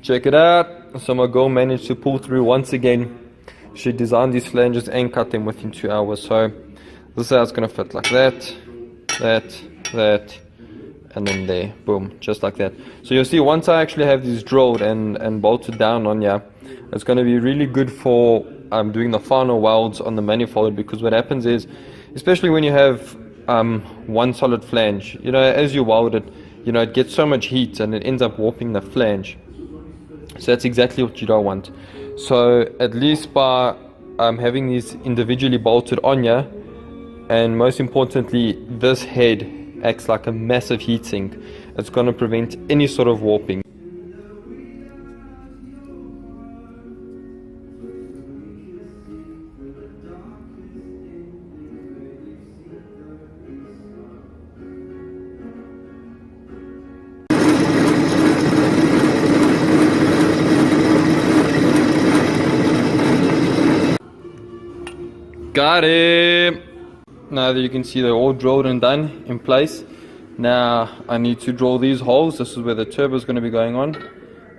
Check it out. So my girl managed to pull through once again. She designed these flanges and cut them within 2 hours. So this is how it's going to fit, like that, that, and then there, boom, just like that. So you'll see once I actually have these drilled and bolted down on here, it's going to be really good for doing the final welds on the manifold, because what happens is, especially when you have one solid flange, you know, as you weld it, you know, it gets so much heat and it ends up warping the flange. So that's exactly what you don't want. So at least by having these individually bolted on here, and most importantly, this head acts like a massive heat sink. It's going to prevent any sort of warping. Got it! Now that you can see they're all drilled and done in place, now I need to drill these holes. This is where the turbo is going to be going on,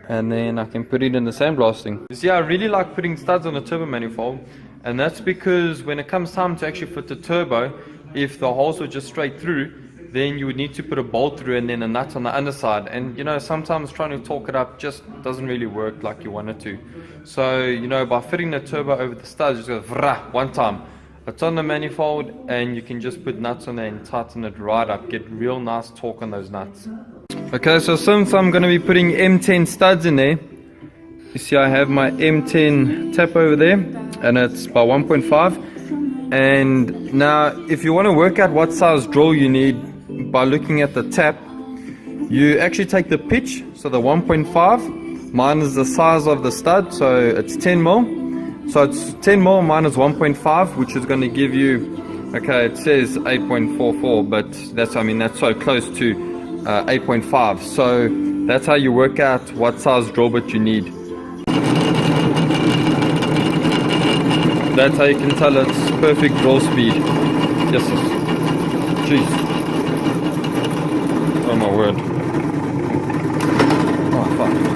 and then I can put it in the sandblasting. You see, I really like putting studs on the turbo manifold, and that's because when it comes time to actually fit the turbo, if the holes were just straight through, then you would need to put a bolt through and then a nut on the underside, and you know, sometimes trying to torque it up just doesn't really work like you want it to. So you know, by fitting the turbo over the studs, just go vrah, one time. It's on the manifold, and you can just put nuts on there and tighten it right up, get real nice torque on those nuts. Okay, so since I'm going to be putting M10 studs in there, you see I have my M10 tap over there, and it's by 1.5. And now if you want to work out what size drill you need by looking at the tap, you actually take the pitch, so the 1.5 minus the size of the stud, so it's 10 mil. So it's 10 mil minus 1.5, which is going to give you, okay, it says 8.44, but that's, I mean, that's so close to 8.5. So that's how you work out what size drill bit you need. That's how you can tell it's perfect drill speed. Yes, jeez. Oh my word. Oh fuck.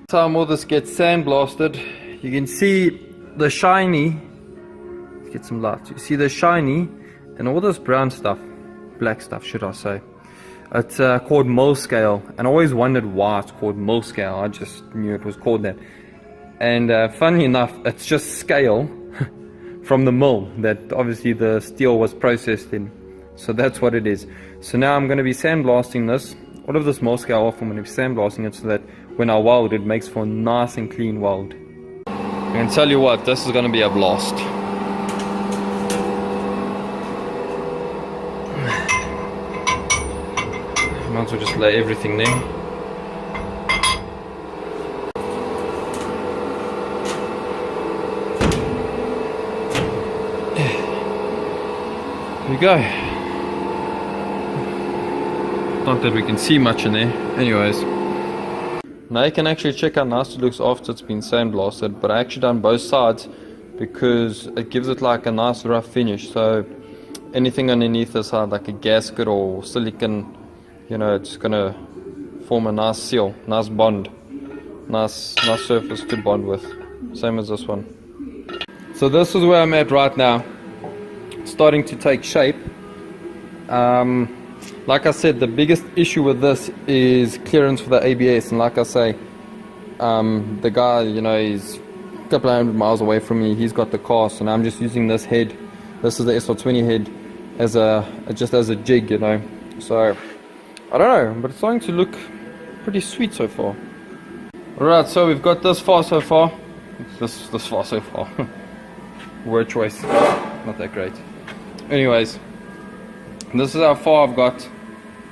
Time all this gets sandblasted, you can see the shiny, let's get some light, you see the shiny and all this brown stuff, black stuff should I say, it's called mill scale, and I always wondered why it's called mill scale. I just knew it was called that, and funnily enough, it's just scale from the mill that obviously the steel was processed in, so that's what it is. So now I'm going to be sandblasting this, all of this mill scale off. I'm going to be sandblasting it so that when I weld, it makes for a nice and clean weld. I can tell you what, this is going to be a blast. Might as well just lay everything there. There we go. Not that we can see much in there. Anyways. Now you can actually check how nice it looks after it's been sandblasted, but I actually done both sides because it gives it like a nice rough finish. So anything underneath the side, like a gasket or silicon, you know, it's gonna form a nice seal, nice bond, nice surface to bond with. Same as this one. So this is where I'm at right now. It's starting to take shape. Like I said, the biggest issue with this is clearance for the ABS, and like I say, the guy, you know, he's a couple of hundred miles away from me. He's got the car, so now I'm just using this head. This is the SR20 head as just as a jig, you know. So I don't know, but it's starting to look pretty sweet so far. Alright, so we've got this far so far. This far so far. Word choice, not that great. Anyways, this is how far I've got.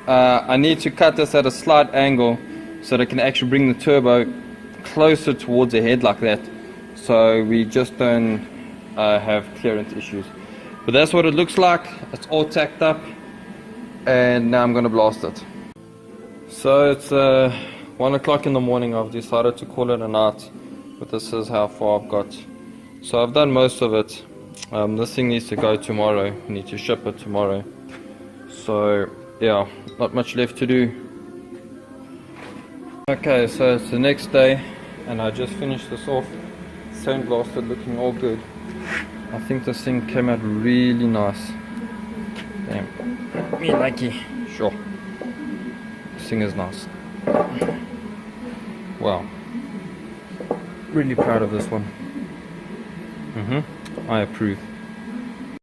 I need to cut this at a slight angle so that I can actually bring the turbo closer towards the head like that, so we just don't have clearance issues. But that's what it looks like. It's all tacked up, and now I'm gonna blast it. So it's 1 o'clock in the morning. I've decided to call it a night, but this is how far I've got. So I've done most of it. This thing needs to go tomorrow. We need to ship it tomorrow. So yeah, not much left to do. Okay, so it's the next day, and I just finished this off. Sandblasted, looking all good. I think this thing came out really nice. Damn, me likey. Sure, this thing is nice. Wow, really proud of this one. I approve.